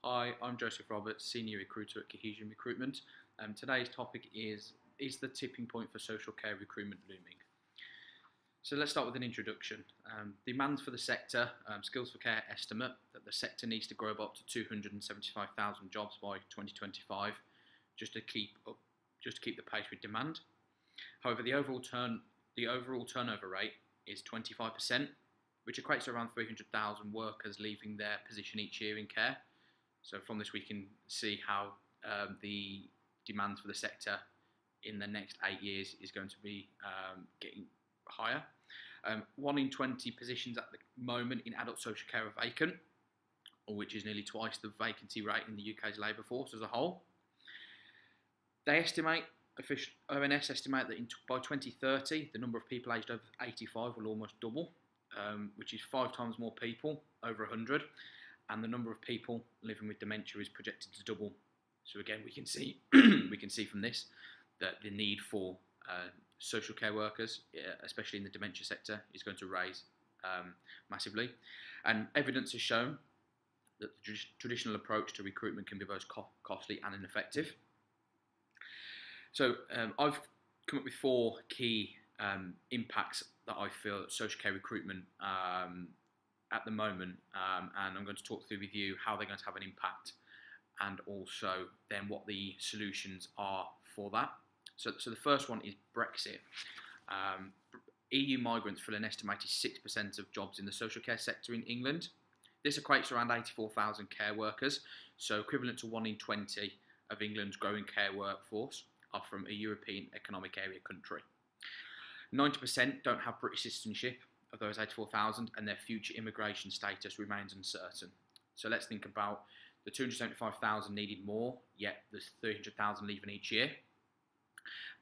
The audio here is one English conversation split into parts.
Hi, I'm Joseph Roberts, Senior Recruiter at Cohesion Recruitment. Today's topic is the tipping point for social care recruitment looming? So let's start with an introduction. Demand for the sector, Skills for Care estimate that the sector needs to grow up to 275,000 jobs by 2025 just to keep the pace with demand. However, the overall turnover rate is 25%, which equates to around 300,000 workers leaving their position each year in care. So from this we can see how the demand for the sector in the next 8 years is going to be getting higher. 1 in 20 positions at the moment in adult social care are vacant, which is nearly twice the vacancy rate in the UK's labour force as a whole. They estimate, ONS estimate that by 2030 the number of people aged over 85 will almost double, which is 5 times more people, over 100. And the number of people living with dementia is projected to double. So again, we can see from this that the need for social care workers, especially in the dementia sector, is going to rise massively. And evidence has shown that the traditional approach to recruitment can be both costly and ineffective. So I've come up with 4 key impacts that I feel that social care recruitment at the moment, and I'm going to talk through with you how they're going to have an impact, and also then what the solutions are for that. So the first one is Brexit. EU migrants fill an estimated 6% of jobs in the social care sector in England. This equates to around 84,000 care workers, so equivalent to 1 in 20 of England's growing care workforce are from a European Economic Area country. 90% don't have British citizenship of those 84,000, and their future immigration status remains uncertain. So let's think about the 275,000 needed more, yet there's 300,000 leaving each year,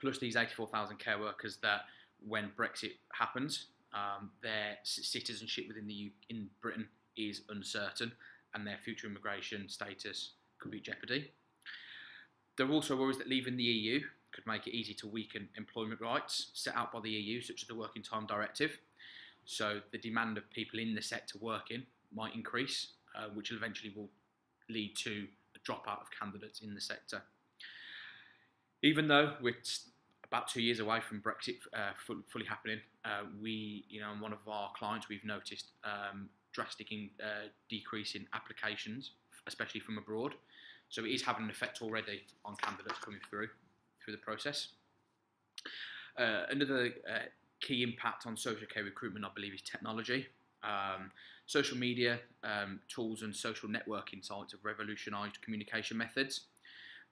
plus these 84,000 care workers that when Brexit happens, their citizenship in Britain is uncertain, and their future immigration status could be jeopardy. There are also worries that leaving the EU could make it easy to weaken employment rights set out by the EU, such as the Working Time Directive. So the demand of people in the sector working might increase, which eventually will lead to a dropout of candidates in the sector. Even though we're about 2 years away from Brexit fully happening, in one of our clients, we've noticed drastic decrease in applications, especially from abroad. So it is having an effect already on candidates coming through the process. Another key impact on social care recruitment, I believe, is technology. Social media tools and social networking sites have revolutionised communication methods,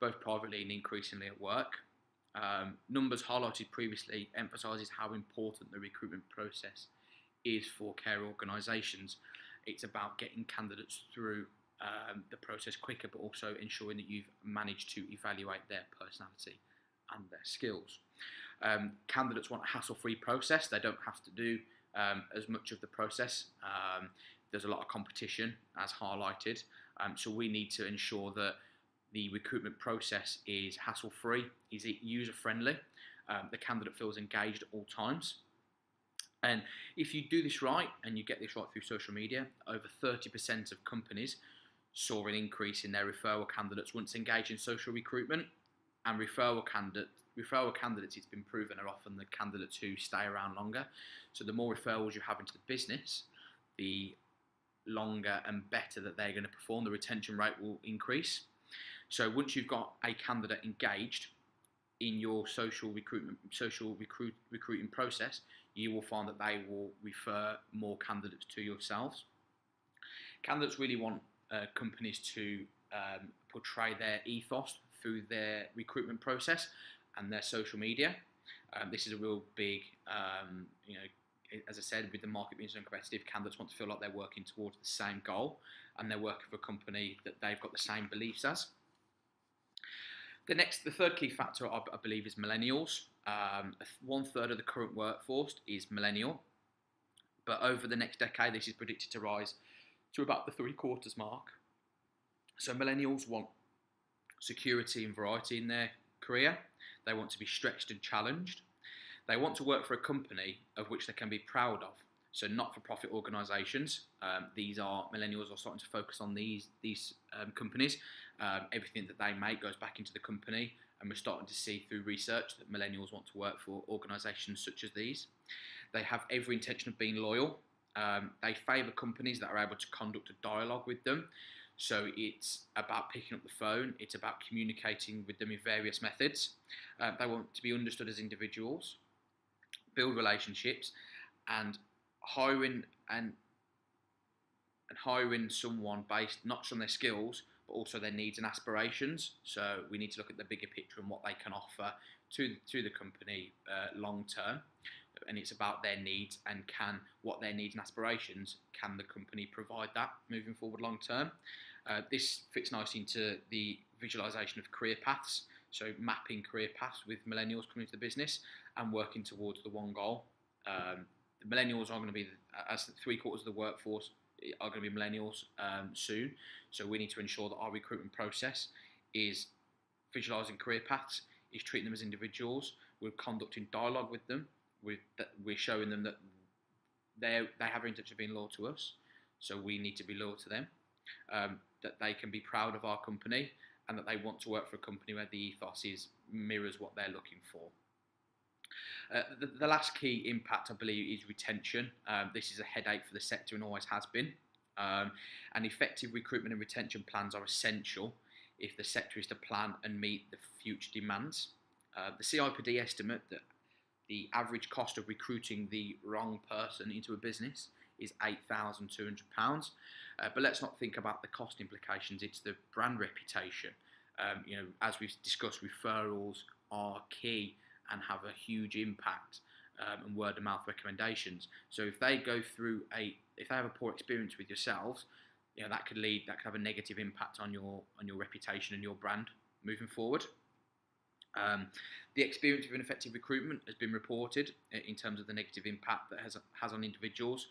both privately and increasingly at work. Numbers highlighted previously emphasises how important the recruitment process is for care organisations. It's about getting candidates through the process quicker, but also ensuring that you've managed to evaluate their personality and their skills. Candidates want a hassle-free process. They don't have to do as much of the process. There's a lot of competition, as highlighted, so we need to ensure that the recruitment process is hassle-free, is user-friendly, the candidate feels engaged at all times. And if you do this right, and you get this right through social media, over 30% of companies saw an increase in their referral candidates once engaged in social recruitment. And referral candidates, it's been proven, are often the candidates who stay around longer. So the more referrals you have into the business, the longer and better that they're going to perform. The retention rate will increase. So once you've got a candidate engaged in your recruiting process, you will find that they will refer more candidates to yourselves. Candidates really want companies to portray their ethos through their recruitment process and their social media. This is a real big, as I said, with the market being so competitive, candidates want to feel like they're working towards the same goal and they're working for a company that they've got the same beliefs as. The third key factor, I believe, is millennials. 1/3 of the current workforce is millennial, but over the next decade, this is predicted to rise to about the 3/4 mark. So millennials want security and variety in their career. They want to be stretched and challenged. They want to work for a company of which they can be proud of, So not-for-profit organisations. These are millennials are starting to focus on these companies. Everything that they make goes back into the company, and we're starting to see through research that millennials want to work for organisations such as these. They have every intention of being loyal. They favour companies that are able to conduct a dialogue with them. So it's about picking up the phone. It's about communicating with them in various methods. They want to be understood as individuals, build relationships, and hiring someone based not just on their skills but also their needs and aspirations. So we need to look at the bigger picture and what they can offer to the company long term. And it's about their needs and what their needs and aspirations can the company provide that moving forward long term. This fits nicely into the visualization of career paths. So mapping career paths with millennials coming into the business and working towards the one goal. The millennials are going to be, as 3/4 of the workforce are going to be millennials soon. So we need to ensure that our recruitment process is visualising career paths, is treating them as individuals. We're conducting dialogue with them. We're showing them that they have an intention of being loyal to us. So we need to be loyal to them. That they can be proud of our company and that they want to work for a company where the ethos mirrors what they're looking for. The last key impact, I believe, is retention. This is a headache for the sector and always has been. And effective recruitment and retention plans are essential if the sector is to plan and meet the future demands. The CIPD estimate that the average cost of recruiting the wrong person into a business is £8,200. But let's not think about the cost implications. It's the brand reputation. As we've discussed, referrals are key and have a huge impact, and word of mouth recommendations. So if they have a poor experience with yourselves, that could have a negative impact on your reputation and your brand moving forward. The experience of ineffective recruitment has been reported in terms of the negative impact that has on individuals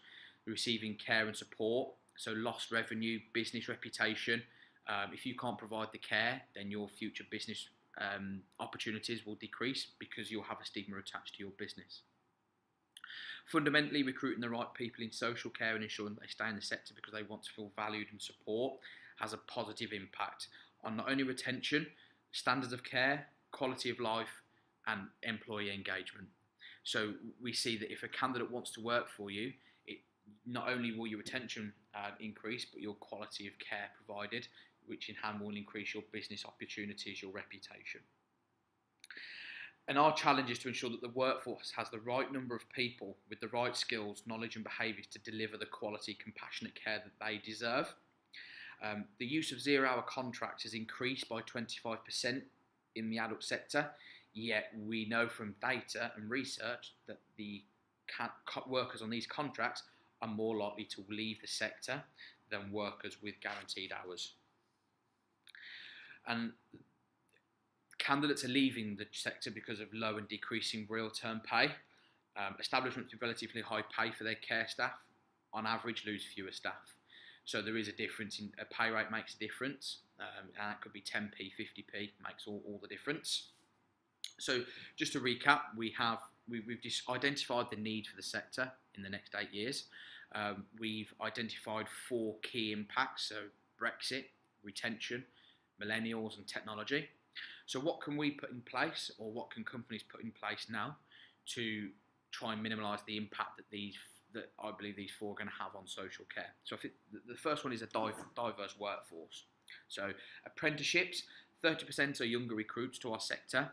receiving care and support. So lost revenue, business reputation. If you can't provide the care, then your future business opportunities will decrease because you'll have a stigma attached to your business. Fundamentally, recruiting the right people in social care and ensuring that they stay in the sector because they want to feel valued and support has a positive impact on not only retention, standards of care, quality of life, and employee engagement. So we see that if a candidate wants to work for you, not only will your retention increase, but your quality of care provided, which in hand will increase your business opportunities, your reputation. And our challenge is to ensure that the workforce has the right number of people with the right skills, knowledge and behaviours to deliver the quality, compassionate care that they deserve. The use of 0-hour contracts has increased by 25% in the adult sector, yet we know from data and research that the workers on these contracts are more likely to leave the sector than workers with guaranteed hours. And candidates are leaving the sector because of low and decreasing real-term pay. Establishments with relatively high pay for their care staff, on average, lose fewer staff. So there is a difference in a pay rate makes a difference, and that could be 10p, 50p, makes all the difference. So just to recap, we've just identified the need for the sector in the next 8 years. We've identified 4 key impacts, so Brexit, retention, millennials and technology. So what can we put in place, or what can companies put in place now to try and minimise the impact that I believe these 4 are going to have on social care? So I think the first one is a diverse workforce. So apprenticeships, 30% are younger recruits to our sector,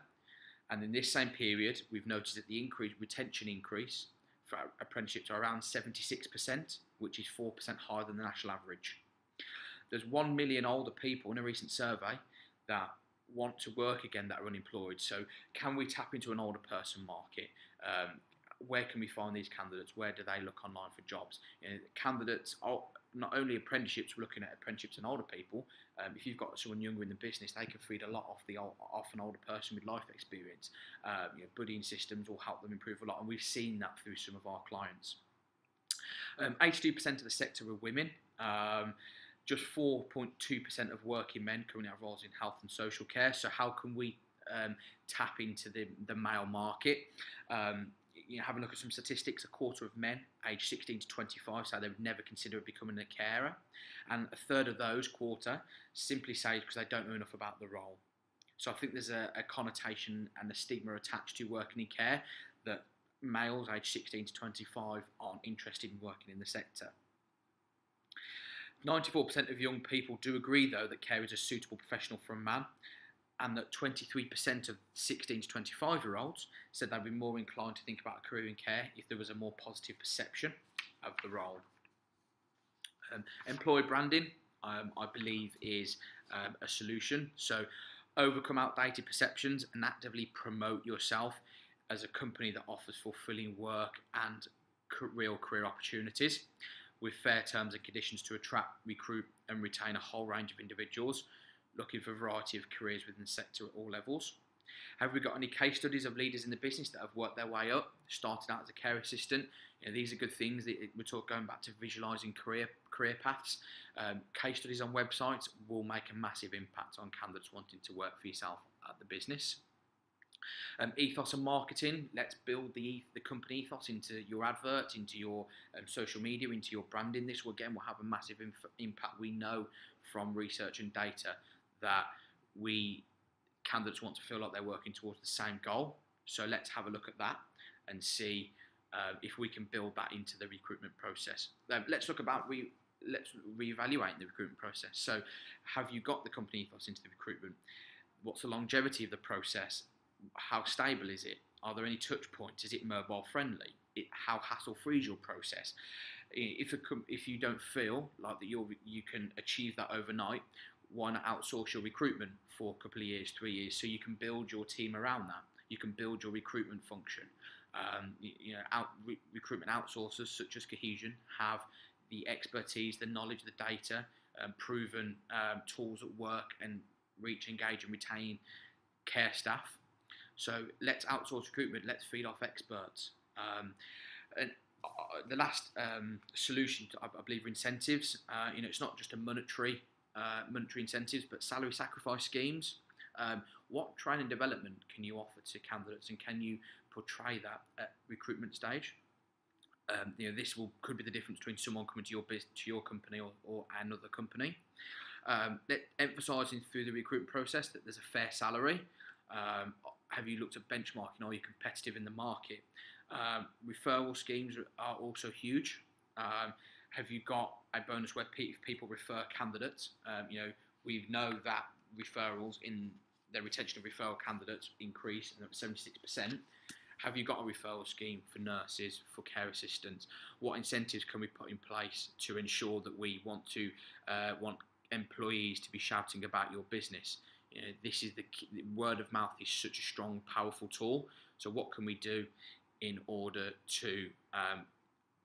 and in this same period we've noticed that the retention increase for apprenticeships are around 76%, which is 4% higher than the national average. There's 1 million older people in a recent survey that want to work again that are unemployed. So can we tap into an older person market? Where can we find these candidates? Where do they look online for jobs? Candidates, not only apprenticeships, we're looking at apprenticeships and older people. If you've got someone younger in the business, they can feed a lot off an older person with life experience. Buddying systems will help them improve a lot, and we've seen that through some of our clients. 82% of the sector are women. Just 4.2% of working men currently have roles in health and social care. So how can we tap into the male market? having a look at some statistics, a quarter of men aged 16 to 25 say they would never consider becoming a carer, and a third of those, quarter, simply say because they don't know enough about the role. So I think there's a connotation and a stigma attached to working in care that males aged 16 to 25 aren't interested in working in the sector. 94% of young people do agree, though, that care is a suitable professional for a man, and that 23% of 16 to 25-year-olds said they'd be more inclined to think about a career in care if there was a more positive perception of the role. Employer branding, I believe, is a solution. So overcome outdated perceptions and actively promote yourself as a company that offers fulfilling work and real career opportunities, with fair terms and conditions to attract, recruit and retain a whole range of individuals looking for a variety of careers within the sector at all levels. Have we got any case studies of leaders in the business that have worked their way up, started out as a care assistant? These are good things. We're talking going back to visualising career paths. Case studies on websites will make a massive impact on candidates wanting to work for yourself at the business. Ethos and marketing. Let's build the company ethos into your adverts, into your social media, into your branding. This will have a massive impact. We know from research and data that candidates want to feel like they're working towards the same goal. So let's have a look at that and see if we can build that into the recruitment process. Let's look about let's reevaluate the recruitment process. So have you got the company ethos into the recruitment? What's the longevity of the process? How stable is it? Are there any touch points? Is it mobile friendly? How hassle free is your process? If you don't feel like that you can achieve that overnight, why not outsource your recruitment for a couple of years, 3 years, so you can build your team around that? You can build your recruitment function. Recruitment outsourcers such as Cohesion have the expertise, the knowledge, the data, proven tools at work and reach, engage and retain care staff. So let's outsource recruitment, let's feed off experts. And the last solution, I believe, are incentives. It's not just a monetary incentives, but salary sacrifice schemes. What training and development can you offer to candidates, and can you portray that at recruitment stage? This could be the difference between someone coming to your company or another company. Emphasising through the recruitment process that there's a fair salary. Have you looked at benchmarking? Are you competitive in the market? Referral schemes are also huge. Have you got a bonus where people refer candidates? We know that referrals in the retention of referral candidates increase at 76%. Have you got a referral scheme for nurses, for care assistants? What incentives can we put in place to ensure that we want employees to be shouting about your business? This is the word of mouth is such a strong, powerful tool. So what can we do in order to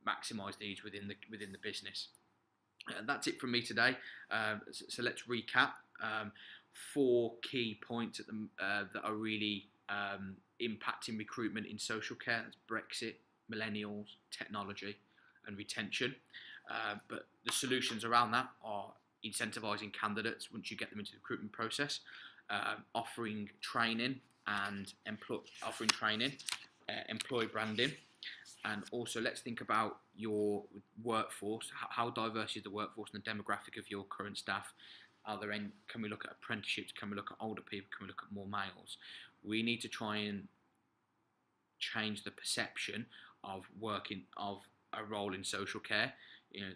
maximise these within the business? That's it from me today. So let's recap. 4 key points that are really impacting recruitment in social care. That's Brexit, millennials, technology, and retention. But the solutions around that are incentivising candidates once you get them into the recruitment process, offering training and employee branding, and also let's think about your workforce. How diverse is the workforce and the demographic of your current staff? Can we look at apprenticeships? Can we look at older people? Can we look at more males? We need to try and change the perception of a role in social care.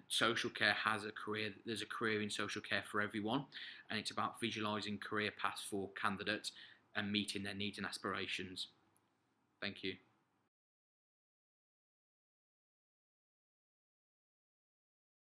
Social care has a career. There's a career in social care for everyone, and it's about visualising career paths for candidates and meeting their needs and aspirations. Thank you.